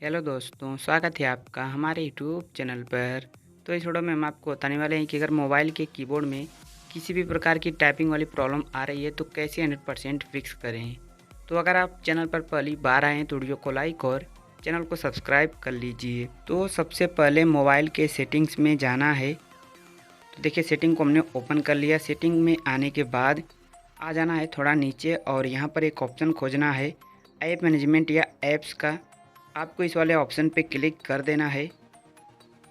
Hello दोस्तों, स्वागत है आपका हमारे यूट्यूब चैनल पर। तो इस वीडियो में हम आपको बताने वाले हैं कि अगर मोबाइल के कीबोर्ड में किसी भी प्रकार की टाइपिंग वाली प्रॉब्लम आ रही है तो कैसे 100% फिक्स करें। तो अगर आप चैनल पर पहली बार आए हैं तो वीडियो को लाइक और चैनल को सब्सक्राइब कर लीजिए। तो सबसे पहले मोबाइल के सेटिंग्स में जाना है। तो देखिए, सेटिंग को हमने ओपन कर लिया। सेटिंग में आने के बाद आ जाना है थोड़ा नीचे और यहाँ पर एक ऑप्शन खोजना है ऐप मैनेजमेंट या ऐप्स का। आपको इस वाले ऑप्शन पे क्लिक कर देना है।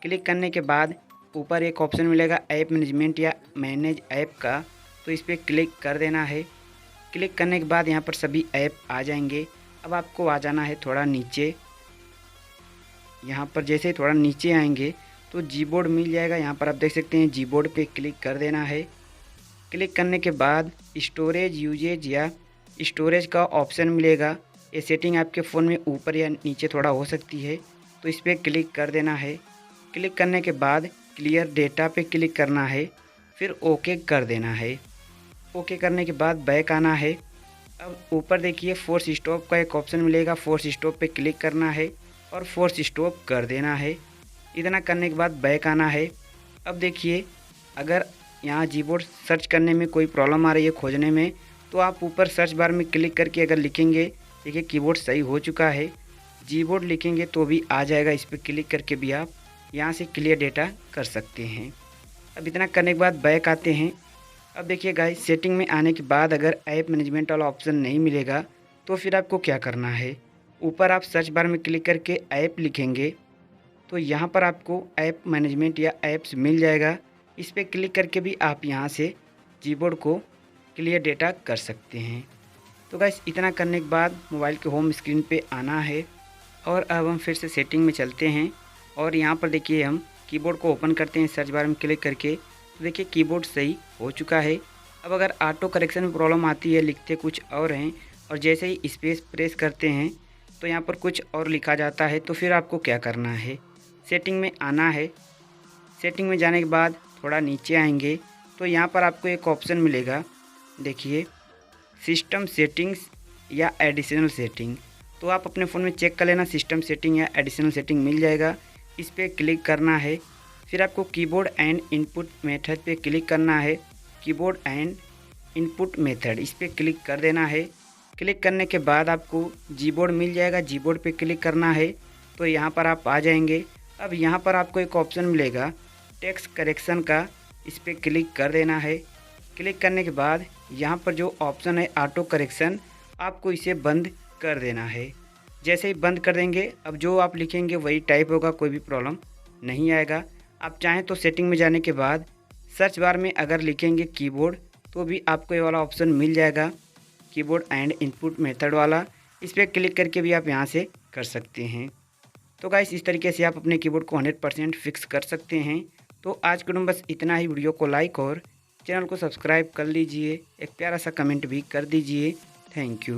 क्लिक करने के बाद ऊपर एक ऑप्शन मिलेगा ऐप मैनेजमेंट या मैनेज ऐप का, तो इस पर क्लिक कर देना है। क्लिक करने के बाद यहाँ पर सभी ऐप आ जाएंगे। अब आपको आ जाना है थोड़ा नीचे। यहाँ पर जैसे ही थोड़ा नीचे आएंगे तो जीबोर्ड मिल जाएगा। यहाँ पर आप देख सकते हैं, जीबोर्ड पे क्लिक कर देना है। क्लिक करने के बाद स्टोरेज यूजेज या स्टोरेज का ऑप्शन मिलेगा। ये सेटिंग आपके फ़ोन में ऊपर या नीचे थोड़ा हो सकती है, तो इस पर क्लिक कर देना है। क्लिक करने के बाद क्लियर डेटा पे क्लिक करना है, फिर ओके कर देना है। ओके करने के बाद बैक आना है। अब ऊपर देखिए फोर्स स्टॉप का एक ऑप्शन मिलेगा, फोर्स स्टॉप पे क्लिक करना है और फोर्स स्टॉप कर देना है। इतना करने के बाद बैक आना है। अब देखिए, अगर यहाँ कीबोर्ड सर्च करने में कोई प्रॉब्लम आ रही है खोजने में, तो आप ऊपर सर्च बार में क्लिक करके अगर लिखेंगे, देखिए कीबोर्ड सही हो चुका है। कीबोर्ड लिखेंगे तो भी आ जाएगा। इस पर क्लिक करके भी आप यहाँ से क्लियर डेटा कर सकते हैं। अब इतना करने के बाद बैक आते हैं। अब देखिए गाइस, सेटिंग में आने के बाद अगर ऐप मैनेजमेंट वाला ऑप्शन नहीं मिलेगा तो फिर आपको क्या करना है। ऊपर आप सर्च बार में क्लिक करके ऐप लिखेंगे तो यहाँ पर आपको ऐप मैनेजमेंट या ऐप्स मिल जाएगा। इस पर क्लिक करके भी आप यहाँ से कीबोर्ड को क्लियर डेटा कर सकते हैं। तो गाइस, इतना करने के बाद मोबाइल के होम स्क्रीन पे आना है और अब हम फिर से सेटिंग में चलते हैं और यहाँ पर देखिए हम कीबोर्ड को ओपन करते हैं सर्च बार में क्लिक करके। तो देखिए कीबोर्ड सही हो चुका है। अब अगर ऑटो करेक्शन में प्रॉब्लम आती है, लिखते कुछ और हैं और जैसे ही स्पेस प्रेस करते हैं तो यहाँ पर कुछ और लिखा जाता है, तो फिर आपको क्या करना है, सेटिंग में आना है। सेटिंग में जाने के बाद थोड़ा नीचे आएंगे तो यहाँ पर आपको एक ऑप्शन मिलेगा, देखिए सिस्टम सेटिंग्स या एडिशनल सेटिंग। तो आप अपने फ़ोन में चेक कर लेना, सिस्टम सेटिंग या एडिशनल सेटिंग मिल जाएगा। इस पर क्लिक करना है। फिर आपको कीबोर्ड एंड इनपुट मेथड पे क्लिक करना है। कीबोर्ड एंड इनपुट मेथड, इस पर क्लिक कर देना है। क्लिक करने के बाद आपको कीबोर्ड मिल जाएगा। कीबोर्ड पे क्लिक करना है तो यहाँ पर आप आ जाएंगे। अब यहाँ पर आपको एक ऑप्शन मिलेगा टेक्स्ट करेक्शन का, इस पर क्लिक कर देना है। क्लिक करने के बाद यहाँ पर जो ऑप्शन है ऑटो करेक्शन, आपको इसे बंद कर देना है। जैसे ही बंद कर देंगे, अब जो आप लिखेंगे वही टाइप होगा, कोई भी प्रॉब्लम नहीं आएगा। आप चाहें तो सेटिंग में जाने के बाद सर्च बार में अगर लिखेंगे कीबोर्ड तो भी आपको ये वाला ऑप्शन मिल जाएगा, कीबोर्ड एंड इनपुट मेथड वाला। इस पर क्लिक करके भी आप यहाँ से कर सकते हैं। तो गाइस, इस तरीके से आप अपने कीबोर्ड को 100% फिक्स कर सकते हैं। तो आज के बस इतना ही। वीडियो को लाइक और चैनल को सब्सक्राइब कर लीजिए। एक प्यारा सा कमेंट भी कर दीजिए। Thank you.